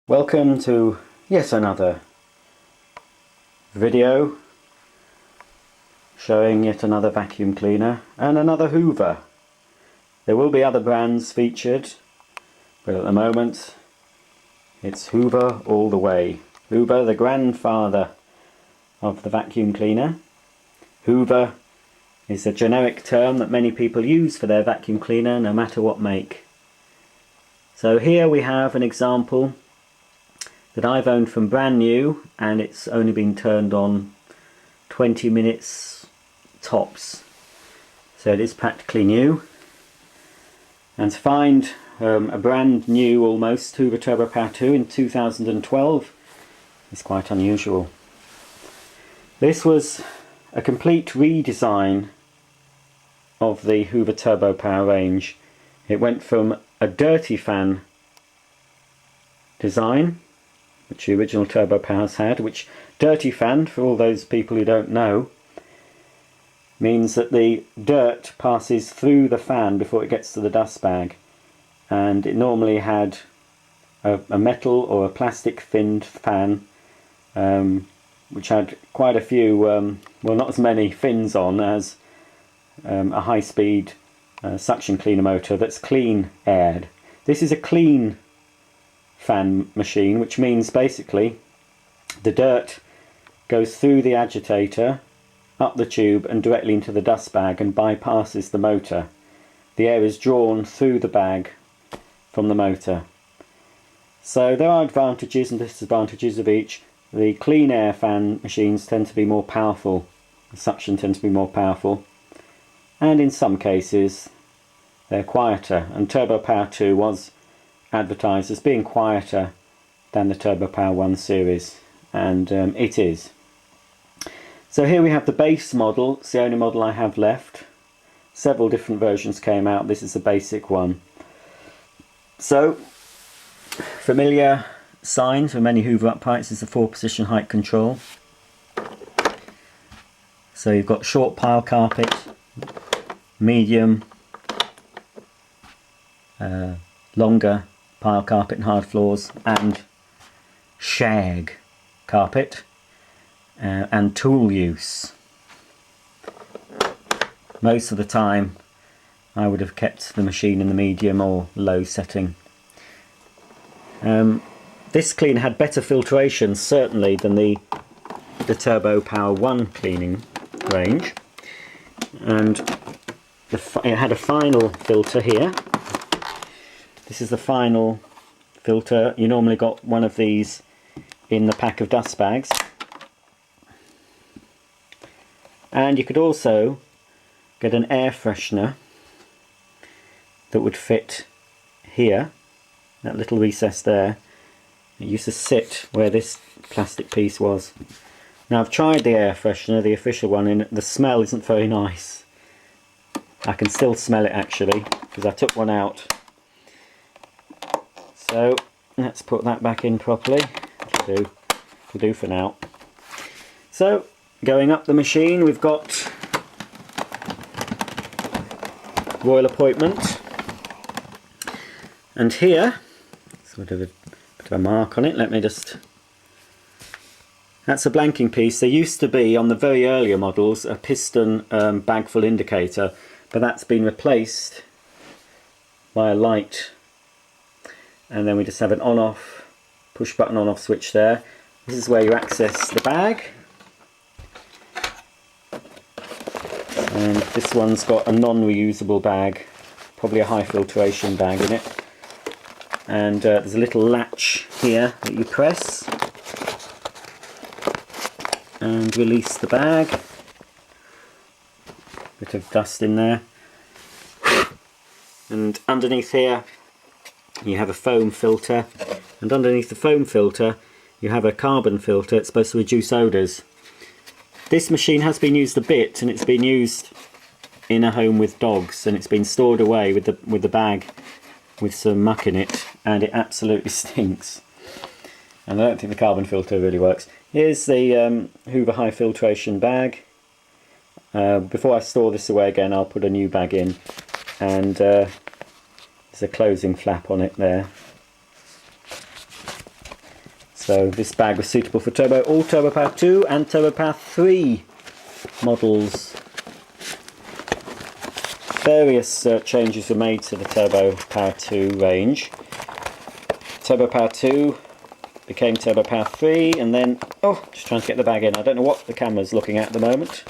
Welcome to yet another video showing yet another vacuum cleaner and another Hoover. There will be other brands featured, but at the moment it's Hoover all the way. Hoover, the grandfather of the vacuum cleaner. Hoover is a generic term that many people use for their vacuum cleaner no matter what make. So here we have an example that I've owned from brand new, and it's only been turned on 20 minutes tops, so it is practically new. And to find a brand new almost Hoover Turbopower 2 in 2012 is quite unusual. This was a complete redesign of the Hoover Turbopower range. It went from a dirty fan design, which the original Turbopowers had, which dirty fan, for all those people who don't know, means that the dirt passes through the fan before it gets to the dust bag, and it normally had a metal or a plastic finned fan which had quite a few, well, not as many fins on as a high-speed suction cleaner motor that's clean aired. This is a clean fan machine, which means basically the dirt goes through the agitator, up the tube and directly into the dust bag and bypasses the motor. The air is drawn through the bag from the motor. So there are advantages and disadvantages of each. The clean air fan machines tend to be more powerful, the suction tends to be more powerful, and in some cases they're quieter, and Turbopower 2 was advertised as being quieter than the Turbopower 1 series, and it is. So here we have the base model. It's the only model I have left. Several different versions came out. This is the basic one. So familiar signs for many Hoover uprights is the 4-position height control. So you've got short pile carpet, medium, longer pile carpet and hard floors, and shag carpet, and tool use. Most of the time I would have kept the machine in the medium or low setting. This cleaner had better filtration certainly than the Turbopower 1 cleaning range, and it had a final filter here. This is the final filter. You normally got one of these in the pack of dust bags. And you could also get an air freshener that would fit here, that little recess there. It used to sit where this plastic piece was. Now I've tried the air freshener, the official one, and the smell isn't very nice. I can still smell it actually, because I took one out. So let's put that back in properly. It'll do for now. So going up the machine, we've got Royal Appointment, and here sort of a bit of a mark on it. Let me just. That's a blanking piece. There used to be on the very earlier models a piston bag full indicator, but that's been replaced by a light. And then we just have an on-off, push button on-off switch there. This is where you access the bag. And this one's got a non-reusable bag, probably a high filtration bag in it. And there's a little latch here that you press and release the bag. Bit of dust in there. And underneath here you have a foam filter, and underneath the foam filter you have a carbon filter. It's supposed to reduce odours. This machine has been used a bit, and it's been used in a home with dogs, and it's been stored away with the bag with some muck in it, and it absolutely stinks. And I don't think the carbon filter really works. Here's the Hoover high filtration bag. Before I store this away again, I'll put a new bag in, and there's a closing flap on it there. So this bag was suitable for all Turbopower 2 and Turbopower 3 models. Various changes were made to the Turbopower 2 range. Turbopower 2 became Turbopower 3, and then, just trying to get the bag in. I don't know what the camera's looking at the moment.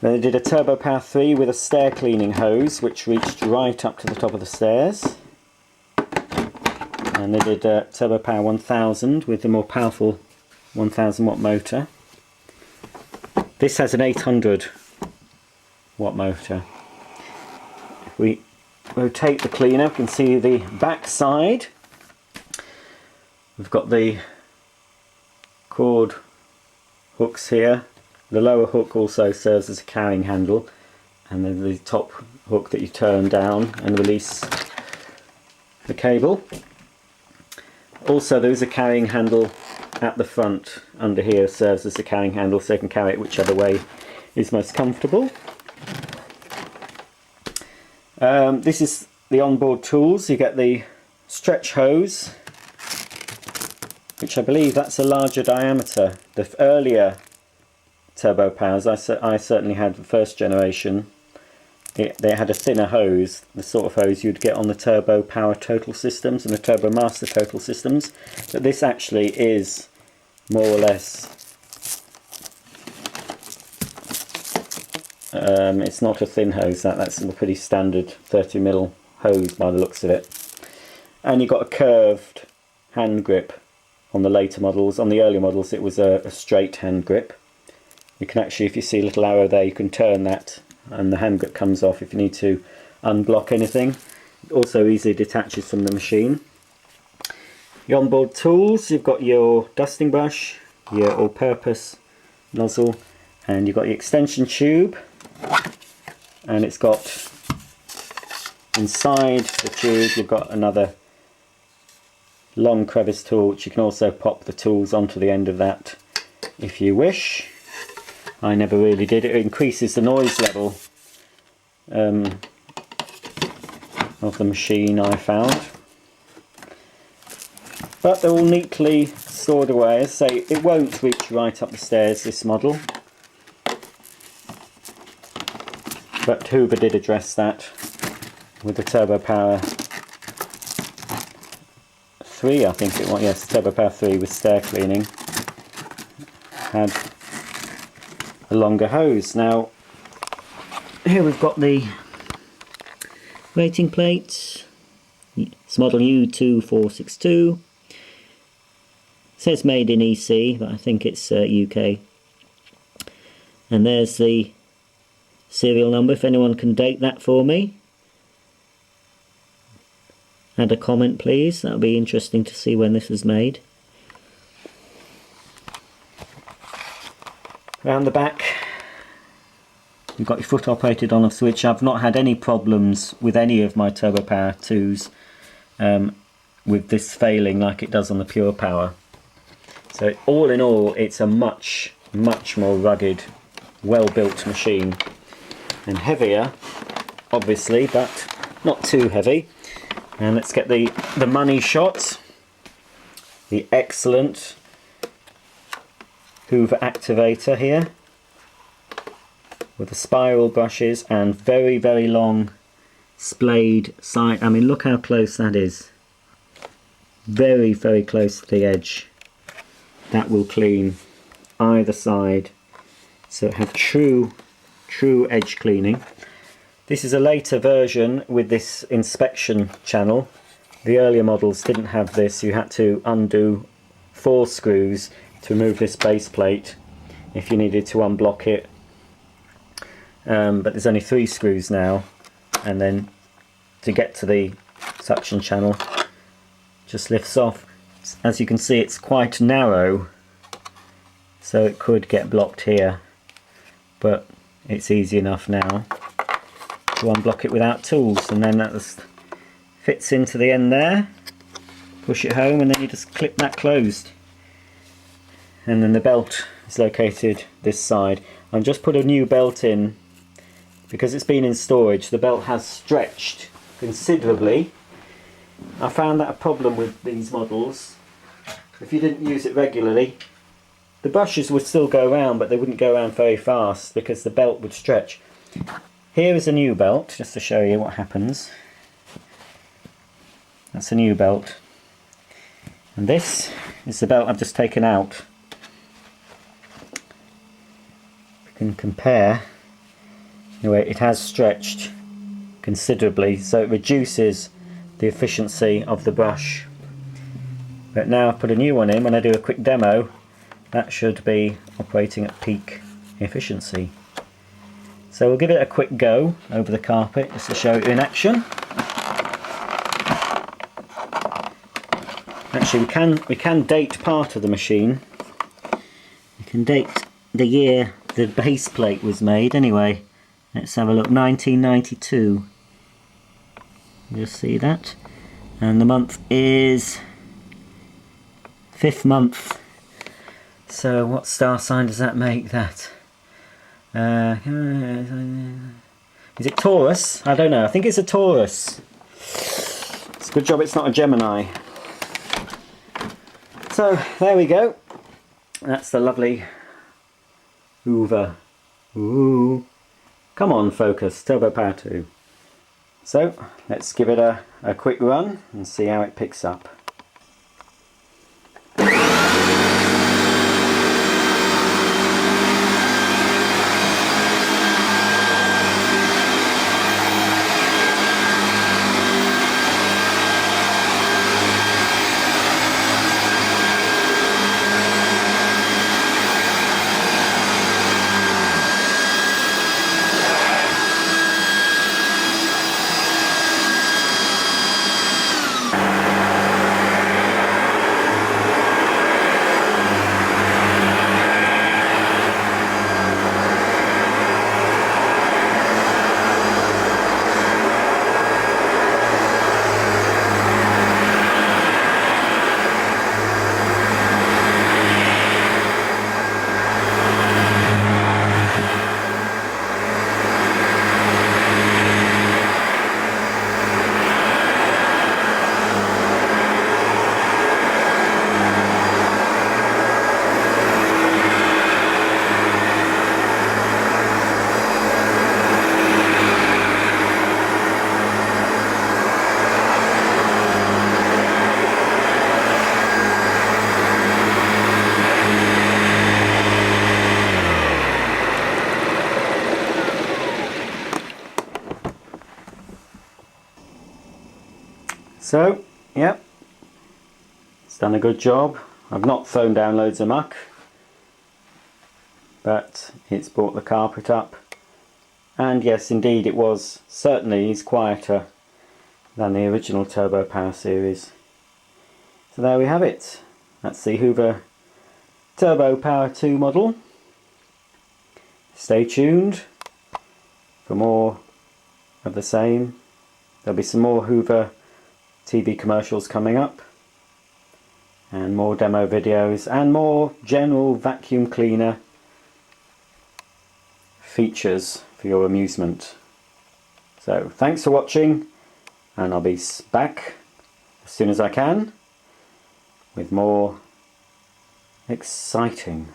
Then they did a Turbopower 3 with a stair cleaning hose which reached right up to the top of the stairs. And they did a Turbopower 1000 with the more powerful 1000 watt motor. This has an 800 watt motor. If we rotate the cleaner, we can see the back side. We've got the cord hooks here. The lower hook also serves as a carrying handle, and then the top hook that you turn down and release the cable. Also there is a carrying handle at the front under here, serves as a carrying handle, so you can carry it whichever way is most comfortable. This is the onboard tools. You get the stretch hose, which I believe that's a larger diameter. The earlier Turbopowers, I certainly had the first generation, they had a thinner hose, the sort of hose you'd get on the Turbopower Total Systems and the Turbomaster Total Systems, but this actually is more or less, it's not a thin hose, that's a pretty standard 30mm hose by the looks of it. And you've got a curved hand grip on the later models. On the earlier models it was a straight hand grip. You can actually, if you see a little arrow there, you can turn that and the hand grip comes off if you need to unblock anything. It also easily detaches from the machine. Your onboard tools, you've got your dusting brush, your all-purpose nozzle, and you've got your extension tube, and it's got inside the tube you've got another long crevice tool, which you can also pop the tools onto the end of that if you wish. I never really did. It increases the noise level of the machine, I found. But they're all neatly stored away. As I say, it won't reach right up the stairs, this model. But Hoover did address that with the Turbopower 3, I think it was. Yes, Turbopower 3 with stair cleaning had a longer hose. Now here we've got the rating plates. It's model U2462. It says made in EC, but I think it's UK. And there's the serial number, if anyone can date that for me. Add a comment please, that would be interesting to see when this was made. Around the back you've got your foot operated on off switch. I've not had any problems with any of my Turbopower 2s with this failing like it does on the Pure Power. So all in all it's a much more rugged, well built machine, and heavier obviously, but not too heavy. And let's get the money shot. The excellent Hoover activator here with the spiral brushes and very long splayed side. I mean, look how close that is. Very close to the edge. That will clean either side, so have true edge cleaning. This is a later version with this inspection channel. The earlier models didn't have this. You had to undo 4 screws to remove this base plate if you needed to unblock it. But there's only 3 screws now, and then to get to the suction channel just lifts off. As you can see, it's quite narrow, so it could get blocked here, but it's easy enough now to unblock it without tools. And then that just fits into the end there, push it home, and then you just clip that closed. And then the belt is located this side. I've just put a new belt in because it's been in storage. The belt has stretched considerably, I found that a problem with these models. If you didn't use it regularly, the brushes would still go around, but they wouldn't go around very fast because the belt would stretch. Here is a new belt, just to show you what happens. That's a new belt. And this is the belt I've just taken out. You can compare. Anyway, it has stretched considerably, so it reduces the efficiency of the brush. But now I've put a new one in. When I do a quick demo, that should be operating at peak efficiency. So we'll give it a quick go over the carpet just to show it in action. Actually, we can date part of the machine. We can date the year the base plate was made anyway. Let's have a look. 1992. You'll see that. And the month is 5th month. So what star sign does that make that? Is it Taurus? I don't know. I think it's a Taurus. It's a good job it's not a Gemini. So there we go. That's the lovely Hoover. Ooh. Come on, focus. Turbopower 2. So let's give it a quick run and see how it picks up. So, yep, it's done a good job. I've not thrown down loads of muck, but it's brought the carpet up. And yes, indeed, it was certainly is quieter than the original Turbopower series. So there we have it. That's the Hoover Turbopower 2 model. Stay tuned for more of the same. There'll be some more Hoover TV commercials coming up, and more demo videos, and more general vacuum cleaner features for your amusement. So thanks for watching, and I'll be back as soon as I can with more exciting,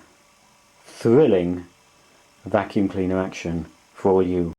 thrilling vacuum cleaner action for all you.